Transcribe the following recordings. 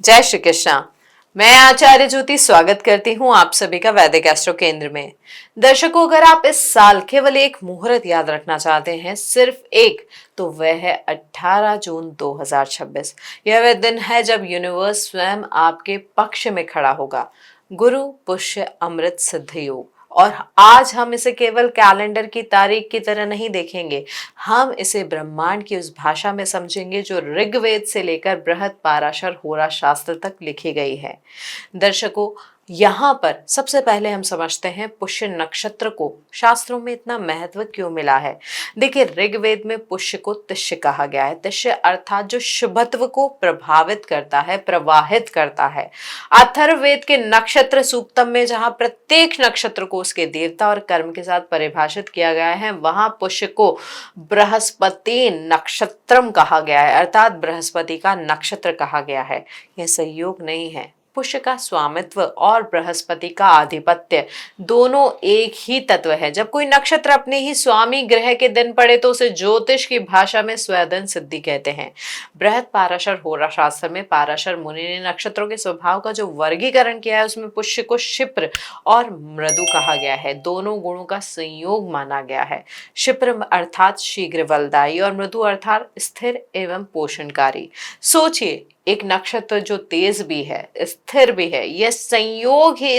जय श्री कृष्णा। मैं आचार्य ज्योति स्वागत करती हूँ आप सभी का वैदिक एस्ट्रो केंद्र में। दर्शकों, अगर आप इस साल केवल एक मुहूर्त याद रखना चाहते हैं, सिर्फ एक, तो वह है 18 जून 2026। यह वह दिन है जब यूनिवर्स स्वयं आपके पक्ष में खड़ा होगा। गुरु पुष्य अमृत सिद्ध योग। और आज हम इसे केवल कैलेंडर की तारीख की तरह नहीं देखेंगे, हम इसे ब्रह्मांड की उस भाषा में समझेंगे जो ऋग्वेद से लेकर बृहद पाराशर होरा शास्त्र तक लिखी गई है। दर्शकों, यहाँ पर सबसे पहले हम समझते हैं पुष्य नक्षत्र को शास्त्रों में इतना महत्व क्यों मिला है। देखिए, ऋग्वेद में पुष्य को तिष्य कहा गया है। तिष्य अर्थात जो शुभत्व को प्रभावित करता है, प्रवाहित करता है। अथर्ववेद के नक्षत्र सूक्तम में जहां प्रत्येक नक्षत्र को उसके देवता और कर्म के साथ परिभाषित किया गया है, वहां पुष्य को बृहस्पति नक्षत्रम कहा गया है, अर्थात बृहस्पति का नक्षत्र कहा गया है। यह संयोग नहीं है। पुष्य का स्वामित्व और बृहस्पति का आधिपत्य दोनों एक ही तत्व है। जब कोई नक्षत्र अपने ही स्वामी ग्रह के दिन पड़े तो उसे ज्योतिष की भाषा में स्वयं सिद्धि कहते हैं। बृहद पाराशर होरा शास्त्र में पाराशर मुनि ने नक्षत्रों के स्वभाव का जो वर्गीकरण किया है, उसमें पुष्य को क्षिप्र और मृदु कहा गया है। दोनों गुणों का संयोग माना गया है। क्षिप्र अर्थात शीघ्र बलदायी और मृदु अर्थात स्थिर एवं पोषणकारी। सोचिए, एक नक्षत्र जो तेज भी है, स्थिर भी है, यह संयोग ही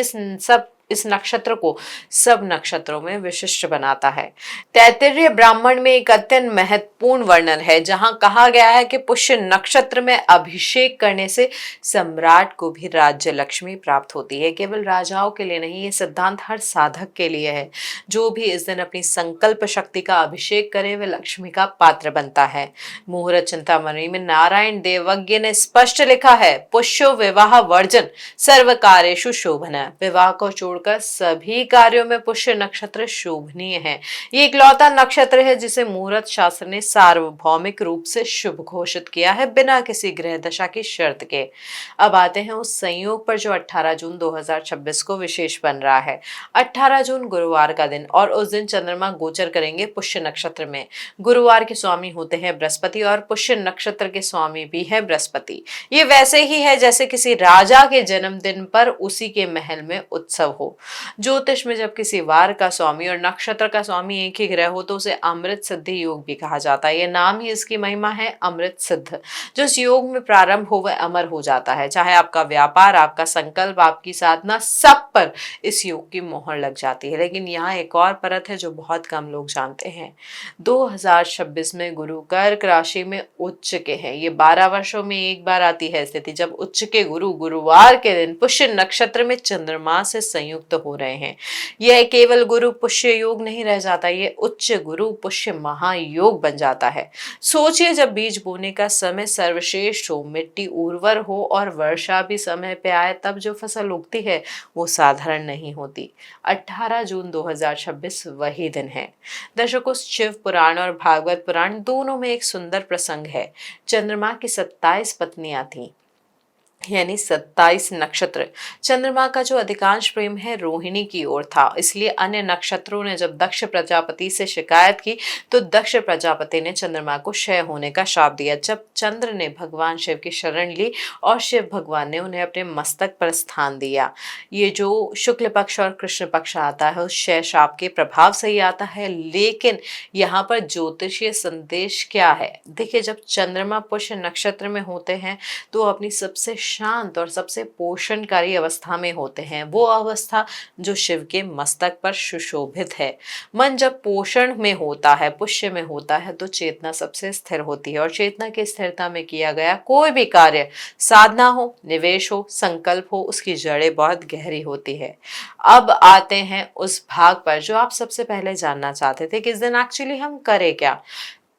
इस नक्षत्र को सब नक्षत्रों में विशिष्ट बनाता है। तैत्तिरीय ब्राह्मण में एक अत्यंत महत्वपूर्ण वर्णन है जहां कहा गया है कि पुष्य नक्षत्र में अभिषेक करने से सम्राट को भी राज्य लक्ष्मी प्राप्त होती है। केवल राजाओं के लिए नहीं, ये सिद्धांत हर साधक के लिए है। जो भी इस दिन अपनी संकल्प शक्ति का अभिषेक करे वह लक्ष्मी का पात्र बनता है। मुहूर्त चिंतामणि में नारायण देवज्ञ ने स्पष्ट लिखा है, पुष्यो विवाह वर्जन सर्व कार्येषु शोभन। विवाह को छोड़कर सभी कार्यों में पुष्य नक्षत्र शोभनीय है। ये इकलौता नक्षत्र है जिसे मुहूर्त शास्त्र ने सार्वभौमिक रूप से शुभ घोषित किया है, बिना किसी ग्रह दशा की शर्त के। अब आते हैं उस संयोग पर जो 18 जून 2026 को विशेष बन रहा है। 18 जून गुरुवार का दिन, और उस दिन चंद्रमा गोचर करेंगे पुष्य नक्षत्र में। गुरुवार के स्वामी होते हैं बृहस्पति और पुष्य नक्षत्र के स्वामी भी है बृहस्पति। ये वैसे ही है जैसे किसी राजा के जन्मदिन पर उसी के महल में उत्सव हो। ज्योतिष में जब किसी वार का स्वामी और नक्षत्र का स्वामी एक ही ग्रह हो तो उसे अमृत सिद्धि योग भी कहा जाता है। यह नाम ही इसकी महिमा है, अमृत सिद्ध। जो इस योग में प्रारंभ हो वह अमर हो जाता है। चाहे आपका व्यापार, आपका संकल्प, आपकी साधना, सब पर इस योग की मोहर लग जाती है। लेकिन यहाँ एक और परत है जो बहुत कम लोग जानते हैं। 2026 में गुरु कर्क राशि में उच्च के हैं। ये 12 वर्षों में एक बार आती है स्थिति जब उच्च के गुरु गुरुवार के दिन पुष्य नक्षत्र में चंद्रमा से संयुक्त हो रहे हैं। यह केवल गुरु पुष्य योग नहीं रह जाता, ये उच्च गुरु पुष्य महायोग बन जाता है। सोचिए, जब बीज बोने का समय सर्वश्रेष्ठ हो, मिट्टी उर्वर हो और वर्षा भी समय पे आए, तब जो फसल उगती है वो साधारण नहीं होती। 18 जून 2026 वही दिन है। दर्शकों, शिव पुराण और भागवत पुराण दोनों में एक सुंदर प्रसंग है। चंद्रमा की 27 पत्नियां थीं, यानी 27 नक्षत्र। चंद्रमा का जो अधिकांश प्रेम है रोहिणी की ओर था, इसलिए अन्य नक्षत्रों ने जब दक्ष प्रजापति से शिकायत की तो दक्ष प्रजापति ने चंद्रमा को क्षय होने का श्राप दिया। जब चंद्र ने भगवान शिव की शरण ली और शिव भगवान ने उन्हें अपने मस्तक पर स्थान दिया। ये जो शुक्ल पक्ष और कृष्ण पक्ष आता है उस क्षय श्राप के प्रभाव से ही आता है। लेकिन यहाँ पर ज्योतिषीय संदेश क्या है? देखिए, जब चंद्रमा पुष्य नक्षत्र में होते हैं तो अपनी सबसे शांत और सबसे पोषणकारी अवस्था में होते हैं। वो अवस्था जो शिव के मस्तक पर सुशोभित है। मन जब पोषण में होता है, पुष्य में होता है, तो चेतना सबसे स्थिर होती है और चेतना की स्थिरता में किया गया कोई भी कार्य, साधना हो, निवेश हो, संकल्प हो, उसकी जड़ें बहुत गहरी होती है। अब आते हैं उस भाग पर जो आप सबसे पहले जानना चाहते थे कि इस दिन एक्चुअली हम करें क्या।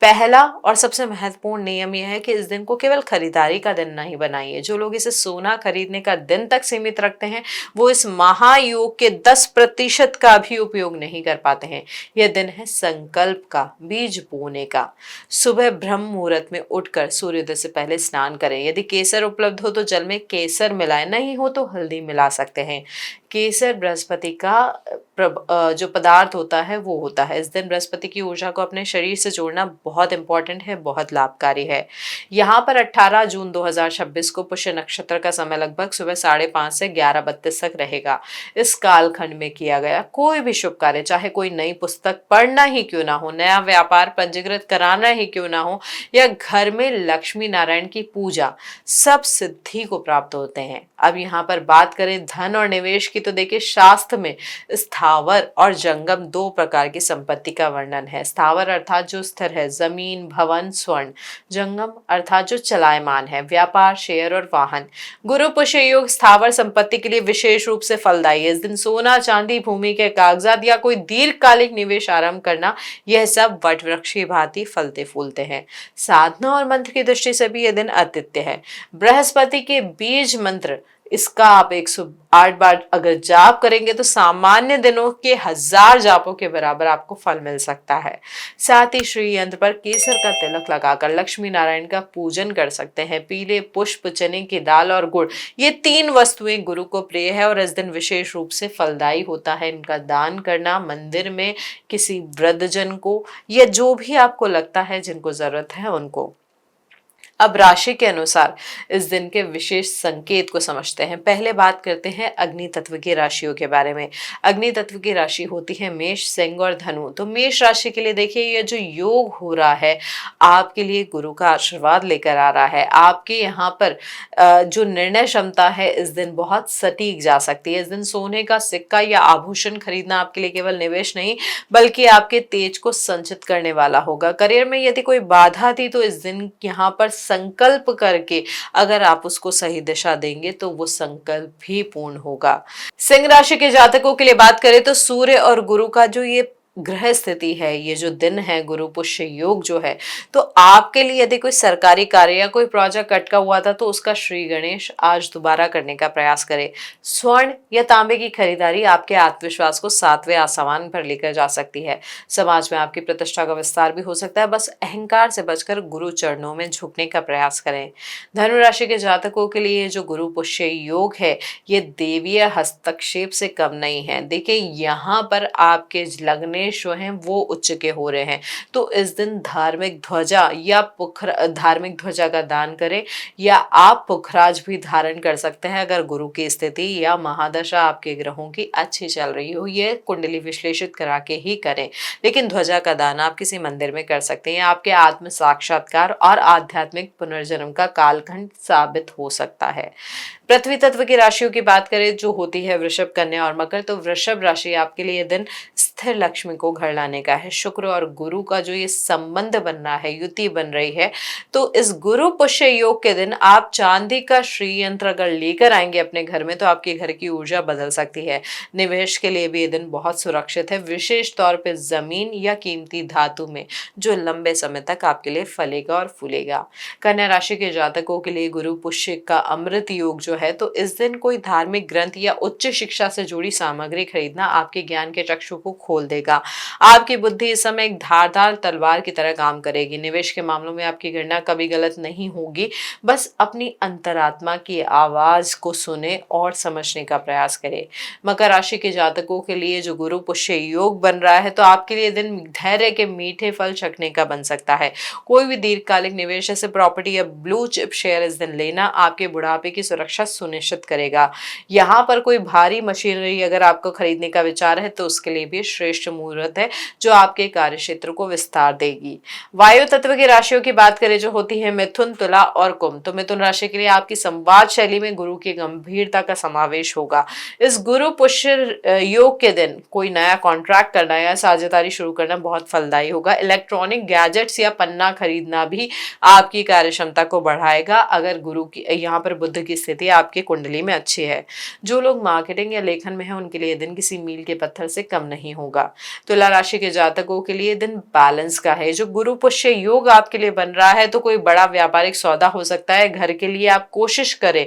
पहला और सबसे महत्वपूर्ण नियम यह है कि इस दिन को केवल खरीदारी का दिन नहीं बनाइए। जो लोग इसे सोना खरीदने का दिन तक सीमित रखते हैं वो इस महायोग के 10% का भी उपयोग नहीं कर पाते हैं। यह दिन है संकल्प का, बीज बोने का। सुबह ब्रह्म मुहूर्त में उठकर सूर्योदय से पहले स्नान करें। यदि केसर उपलब्ध हो तो जल में केसर मिलाएं, नहीं हो तो हल्दी मिला सकते हैं। केसर बृहस्पति का जो पदार्थ होता है वो होता है। इस दिन बृहस्पति की ऊर्जा को अपने शरीर से जोड़ना बहुत इंपॉर्टेंट है, बहुत लाभकारी है। यहाँ पर 18 जून 2026 को पुष्य नक्षत्र का समय लगभग सुबह 5:30 से 11:32 तक रहेगा। इस कालखंड में किया गया कोई भी शुभ कार्य, चाहे कोई नई पुस्तक पढ़ना ही क्यों ना हो, नया व्यापार पंजीकृत कराना ही क्यों ना हो, या घर में लक्ष्मी नारायण की पूजा, सब सिद्धि को प्राप्त होते हैं। अब यहाँ पर बात करें धन और निवेश की, तो देखिए शास्त्र में स्थावर और जंगम दो प्रकार की संपत्ति का वर्णन है। स्थावर अर्थात जो स्थिर है, जमीन, भवन, स्वर्ण। जंगम अर्थात जो चलायमान है, व्यापार, शेयर और वाहन। गुरु पुष्य योग स्थावर संपत्ति के लिए विशेष रूप से फलदायी है। इस दिन सोना, चांदी, भूमि के कागजात या कोई दीर्घकालिक निवेश आरंभ करना, यह सब वट वृक्ष की भांति फलते फूलते हैं। साधना और मंत्र की दृष्टि से भी यह दिन अद्वितीय है। बृहस्पति के बीज मंत्र, इसका आप 108 बार अगर जाप करेंगे तो सामान्य दिनों के 1000 जापों के बराबर आपको फल मिल सकता है। साथ ही श्री यंत्र पर केसर का तिलक लगाकर लक्ष्मी नारायण का पूजन कर सकते हैं। पीले पुष्प, चने की दाल और गुड़, ये 3 वस्तुएं गुरु को प्रिय है और इस दिन विशेष रूप से फलदायी होता है। इनका दान करना, मंदिर में किसी वृद्धजन को, या जो भी आपको लगता है जिनको जरूरत है उनको। अब राशि के अनुसार इस दिन के विशेष संकेत को समझते हैं। पहले बात करते हैं अग्नि तत्व की राशियों के बारे में। अग्नि तत्व की राशि होती है मेष, सिंह और धनु। तो मेष राशि के लिए देखिए, ये जो योग हो रहा है आपके लिए गुरु का आशीर्वाद लेकर आ रहा है। आपके यहाँ पर जो निर्णय क्षमता है इस दिन बहुत सटीक जा सकती है। इस दिन सोने का सिक्का या आभूषण खरीदना आपके लिए केवल निवेश नहीं बल्कि आपके तेज को संचित करने वाला होगा। करियर में यदि कोई बाधा थी तो इस दिन यहाँ पर संकल्प करके अगर आप उसको सही दिशा देंगे तो वो संकल्प भी पूर्ण होगा। सिंह राशि के जातकों के लिए बात करें तो सूर्य और गुरु का जो ये ग्रह स्थिति है, ये जो दिन है, गुरु पुष्य योग जो है, तो आपके लिए यदि कोई सरकारी कार्य या कोई प्रोजेक्ट अटका हुआ था तो उसका श्री गणेश आज दोबारा करने का प्रयास करें। स्वर्ण या तांबे की खरीदारी आपके आत्मविश्वास को 7वें आसमान पर लेकर जा सकती है। समाज में आपकी प्रतिष्ठा का विस्तार भी हो सकता है। बस अहंकार से बचकर गुरु चरणों में झुकने का प्रयास करें। धनु राशि के जातकों के लिए जो गुरु पुष्य योग है, ये देवीय हस्तक्षेप से कम नहीं है। देखिए यहाँ पर आपके लगने जो हैं वो उच्च के हो रहे हैं, तो इस दिन धार्मिक ध्वजा या धार्मिक ध्वजा का दान करें, या आप पुखराज भी धारण कर सकते हैं अगर गुरु की स्थिति या महादशा आपके ग्रहों की अच्छी चल रही हो। ये कुंडली विश्लेषित करा के ही करें, लेकिन ध्वजा का दान आप किसी मंदिर में कर सकते हैं। आपके आत्म साक्षात्कार और आध्यात्मिक पुनर्जन्म का कालखंड साबित हो सकता है। पृथ्वी तत्व की राशियों की बात करें जो होती है वृषभ, कन्या और मकर, तो वृषभ राशि आपके लिए दिन स्थिर लक्ष्मी को घर लाने का है। शुक्र और गुरु का जो ये संबंध बन रहा है, युति बन रही है, तो इस गुरु पुष्य योग के दिन आप चांदी का श्री यंत्र अगर लेकर आएंगे अपने घर में तो आपके घर की ऊर्जा बदल सकती है। निवेश के लिए भी ये दिन बहुत सुरक्षित है, विशेष तौर पर जमीन या कीमती धातु में, जो लंबे समय तक आपके लिए फलेगा और फूलेगा। कन्या राशि के जातकों के लिए गुरु पुष्य का अमृत योग जो है, तो इस दिन कोई धार्मिक ग्रंथ या उच्च शिक्षा से जुड़ी सामग्री खरीदना आपके ज्ञान के चक्षु को खोल देगा। आपकी बुद्धि इस समय एक धारदार तलवार की तरह काम करेगी। निवेश के मामलों में आपकी गणना कभी गलत नहीं होगी। बस अपनी अंतरात्मा की आवाज को सुने और समझने का प्रयास करें। मकर राशि के जातकों के लिए जो गुरु पुष्य योग बन रहा है, तो आपके लिए दिन धैर्य के मीठे फल चखने का बन सकता है। कोई भी दीर्घकालिक निवेश जैसे प्रॉपर्टी या ब्लू चिप शेयर इस दिन लेना आपके बुढ़ापे की सुरक्षा सुनिश्चित करेगा। यहाँ पर कोई भारी मशीनरी अगर आपको खरीदने का विचार है तो उसके लिए भी श्रेष्ठ मुहूर्त है, जो आपके कार्य क्षेत्र को विस्तार देगी। वायु तत्व की राशियों की बात करें जो होती है मिथुन, तुला और कुंभ, तो मिथुन राशि के लिए आपकी संवाद शैली में गुरु की गंभीरता का समावेश होगा। इस गुरु पुष्य योग के दिन कोई नया कॉन्ट्रैक्ट करना या साझेदारी शुरू करना बहुत फलदायी होगा। इलेक्ट्रॉनिक गैजेट्स या पन्ना खरीदना भी आपकी कार्य क्षमता को बढ़ाएगा अगर गुरु की यहाँ पर बुध की स्थिति आपकी कुंडली में अच्छी है। जो लोग मार्केटिंग या लेखन में है उनके लिए दिन किसी मील के पत्थर से कम नहीं होगा। तुला राशि के जातकों के लिए दिन बैलेंस का है। जो गुरु पुष्य योग आपके लिए बन रहा है, तो कोई बड़ा व्यापारिक सौदा हो सकता है। घर के लिए आप कोशिश करें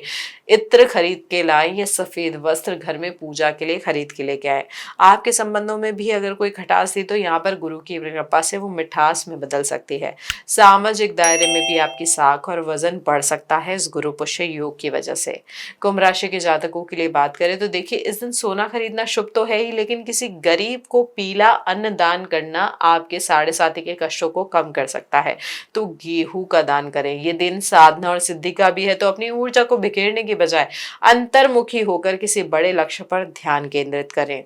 इत्र खरीद के लाएं या सफेद वस्त्र घर में पूजा के लिए खरीद के लेके आए। आपके संबंधों में भी अगर कोई खटास थी तो यहाँ पर गुरु की कृपा से वो मिठास में बदल सकती है। सामाजिक दायरे में भी आपकी साख और वजन बढ़ सकता है इस गुरु पुष्य योग की वजह से। कुंभ राशि के जातकों के लिए बात करें तो देखिए इस दिन सोना खरीदना शुभ तो है ही, लेकिन किसी गरीब को पीला अन्न दान करना आपके साढ़े साथी के कष्टों को कम कर सकता है। तो गेहूं का दान करें। ये दिन साधना और सिद्धि का भी है, तो अपनी ऊर्जा को बिखेरने की बजाय अंतर्मुखी होकर किसी बड़े लक्ष्य पर ध्यान केंद्रित करें।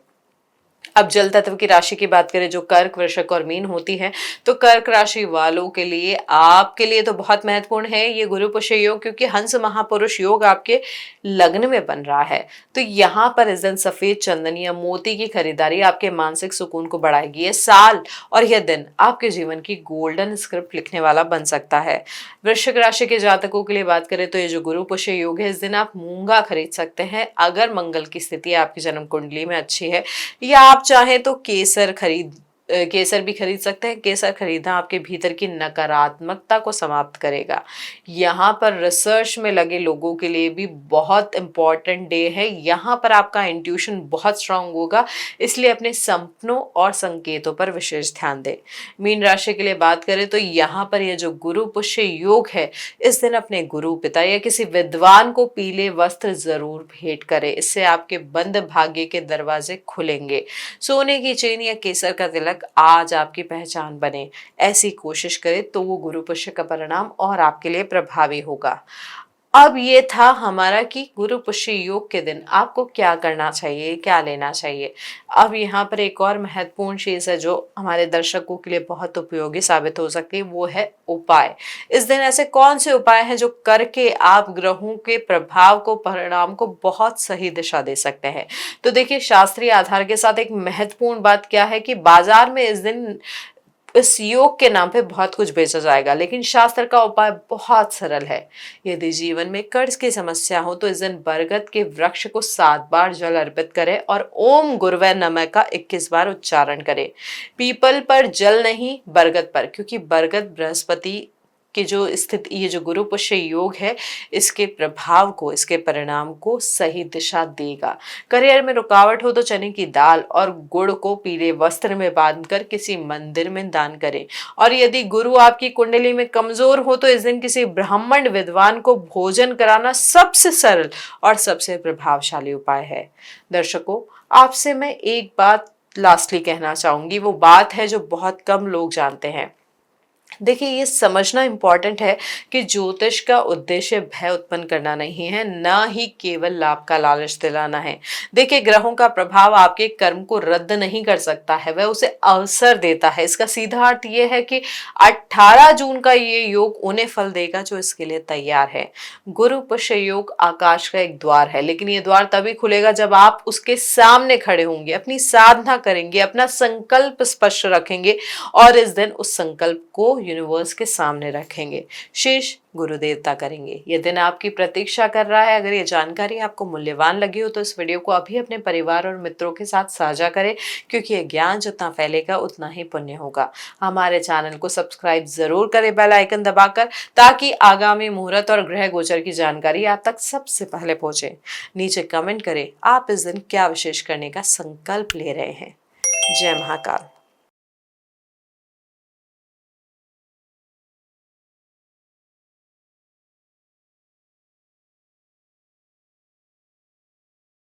अब जल तत्व की राशि की बात करें जो कर्क, वृश्चिक और मीन होती है, तो कर्क राशि वालों के लिए आपके लिए तो बहुत महत्वपूर्ण है ये गुरु पुष्य योग, क्योंकि हंस महापुरुष योग आपके लग्न में बन रहा है। तो यहाँ पर इस दिन सफेद चंदन या मोती की खरीदारी आपके मानसिक सुकून को बढ़ाएगी। ये साल और यह दिन आपके जीवन की गोल्डन स्क्रिप्ट लिखने वाला बन सकता है। वृश्चिक राशि के जातकों के लिए बात करें तो ये जो गुरु पुष्य योग है, इस दिन आप मूंगा खरीद सकते हैं अगर मंगल की स्थिति आपकी जन्म कुंडली में अच्छी है, या आप चाहें तो केसर भी खरीद सकते हैं। केसर खरीदना आपके भीतर की नकारात्मकता को समाप्त करेगा। यहाँ पर रिसर्च में लगे लोगों के लिए भी बहुत इंपॉर्टेंट डे है। यहाँ पर आपका इंट्यूशन बहुत स्ट्रांग होगा, इसलिए अपने सपनों और संकेतों पर विशेष ध्यान दें। मीन राशि के लिए बात करें तो यहाँ पर यह जो गुरु पुष्य योग है, इस दिन अपने गुरु पिता या किसी विद्वान को पीले वस्त्र जरूर भेंट करें। इससे आपके बंद भाग्य के दरवाजे खुलेंगे। सोने की चेन या केसर का तिलक आज आपकी पहचान बने, ऐसी कोशिश करें तो वो गुरु पुष्य का परिणाम और आपके लिए प्रभावी होगा। अब ये था हमारा कि गुरु पुष्य योग के दिन आपको क्या करना चाहिए, क्या लेना चाहिए। अब यहाँ पर एक और महत्वपूर्ण चीज है जो हमारे दर्शकों के लिए बहुत उपयोगी साबित हो सकती है, वो है उपाय। इस दिन ऐसे कौन से उपाय हैं जो करके आप ग्रहों के प्रभाव को, परिणाम को बहुत सही दिशा दे सकते हैं। तो देखिए शास्त्रीय आधार के साथ एक महत्वपूर्ण बात क्या है कि बाजार में इस दिन इस योग के नाम पे बहुत कुछ बेचा जाएगा, लेकिन शास्त्र का उपाय बहुत सरल है। यदि जीवन में कर्ज की समस्या हो तो इस दिन बरगद के वृक्ष को 7 बार जल अर्पित करें और ओम गुरुवे नमः का 21 बार उच्चारण करें। पीपल पर जल नहीं, बरगद पर, क्योंकि बरगद बृहस्पति कि जो स्थिति, ये जो गुरु पुष्य योग है, इसके प्रभाव को, इसके परिणाम को सही दिशा देगा। करियर में रुकावट हो तो चने की दाल और गुड़ को पीले वस्त्र में बांधकर किसी मंदिर में दान करें। और यदि गुरु आपकी कुंडली में कमजोर हो तो इस दिन किसी ब्राह्मण विद्वान को भोजन कराना सबसे सरल और सबसे प्रभावशाली उपाय है। दर्शकों, आपसे मैं एक बात लास्टली कहना चाहूंगी, वो बात है जो बहुत कम लोग जानते हैं। देखिए ये समझना इंपॉर्टेंट है कि ज्योतिष का उद्देश्य भय उत्पन्न करना नहीं है, न ही केवल लाभ का लालच दिलाना है। देखिए ग्रहों का प्रभाव आपके कर्म को रद्द नहीं कर सकता है, वह उसे अवसर देता है। इसका सीधा अर्थ ये है कि 18 जून का ये योग उन्हें फल देगा जो इसके लिए तैयार है। गुरु पुष्य योग आकाश का एक द्वार है, लेकिन ये द्वार तभी खुलेगा जब आप उसके सामने खड़े होंगे, अपनी साधना करेंगे, अपना संकल्प स्पष्ट रखेंगे और इस दिन उस संकल्प को यूनिवर्स के सामने रखेंगे, शीश गुरु देवता करेंगे। ये दिन आपकी प्रतीक्षा कर रहा है। अगर ये जानकारी आपको मूल्यवान लगी हो तो इस वीडियो को अभी अपने परिवार और मित्रों के साथ साझा करें, क्योंकि ये ज्ञान जितना फैलेगा उतना ही पुण्य होगा। हमारे चैनल को सब्सक्राइब जरूर करें बेल आइकन दबाकर, ताकि आगामी मुहूर्त और ग्रह गोचर की जानकारी आप तक सबसे पहले पहुंचे। नीचे कमेंट करें आप इस दिन क्या विशेष करने का संकल्प ले रहे हैं। जय महाकाल।